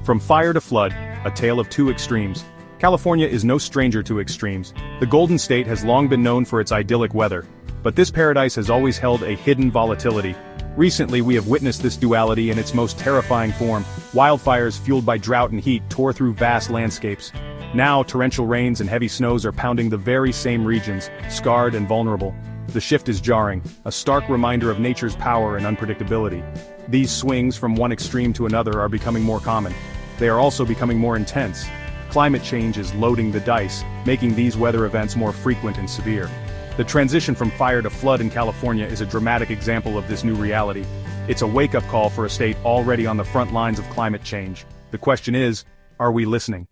From fire to flood, a tale of two extremes. California is no stranger to extremes. The Golden State has long been known for its idyllic weather. But this paradise has always held a hidden volatility. Recently we have witnessed this duality in its most terrifying form. Wildfires fueled by drought and heat tore through vast landscapes. Now torrential rains and heavy snows are pounding the very same regions, scarred and vulnerable. The shift is jarring, a stark reminder of nature's power and unpredictability. These swings from one extreme to another are becoming more common. They are also becoming more intense. Climate change is loading the dice, making these weather events more frequent and severe. The transition from fire to flood in California is a dramatic example of this new reality. It's a wake-up call for a state already on the front lines of climate change. The question is, are we listening?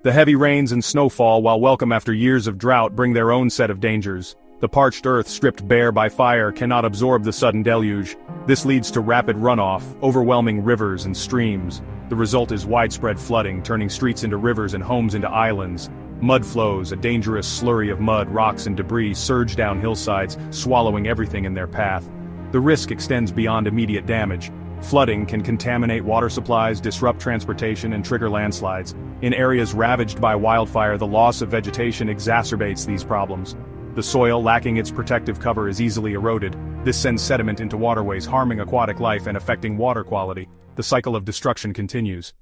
The heavy rains and snowfall, while welcome after years of drought, bring their own set of dangers. The parched earth stripped bare by fire cannot absorb the sudden deluge. This leads to rapid runoff, overwhelming rivers and streams. The result is widespread flooding, turning streets into rivers and homes into islands. Mud flows, a dangerous slurry of mud, rocks and debris, surge down hillsides, swallowing everything in their path. The risk extends beyond immediate damage. Flooding can contaminate water supplies, disrupt transportation, and trigger landslides. In areas ravaged by wildfire, the loss of vegetation exacerbates these problems. The soil, lacking its protective cover, is easily eroded. This sends sediment into waterways, harming aquatic life and affecting water quality. The cycle of destruction continues.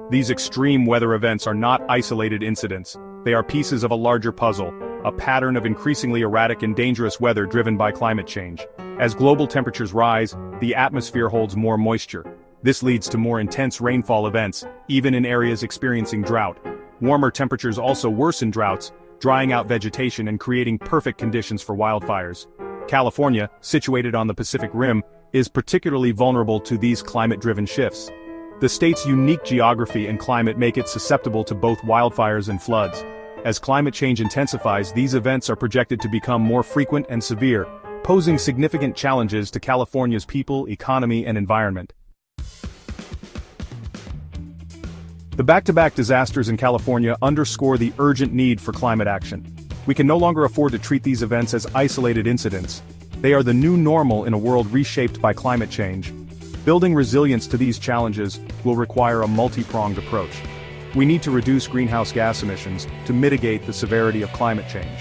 These extreme weather events are not isolated incidents. They are pieces of a larger puzzle, a pattern of increasingly erratic and dangerous weather driven by climate change. As global temperatures rise, the atmosphere holds more moisture. This leads to more intense rainfall events, even in areas experiencing drought. Warmer temperatures also worsen droughts, drying out vegetation and creating perfect conditions for wildfires. California, situated on the Pacific Rim, is particularly vulnerable to these climate-driven shifts. The state's unique geography and climate make it susceptible to both wildfires and floods. As climate change intensifies, these events are projected to become more frequent and severe, posing significant challenges to California's people, economy, and environment. The back-to-back disasters in California underscore the urgent need for climate action. We can no longer afford to treat these events as isolated incidents. They are the new normal in a world reshaped by climate change. Building resilience to these challenges will require a multi-pronged approach. We need to reduce greenhouse gas emissions to mitigate the severity of climate change.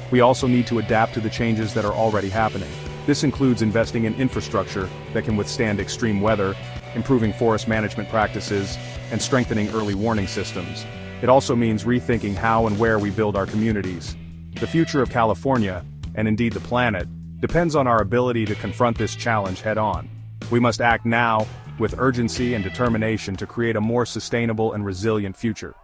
We also need to adapt to the changes that are already happening. This includes investing in infrastructure that can withstand extreme weather, improving forest management practices, and strengthening early warning systems. It also means rethinking how and where we build our communities. The future of California, and indeed the planet, depends on our ability to confront this challenge head-on. We must act now, with urgency and determination, to create a more sustainable and resilient future.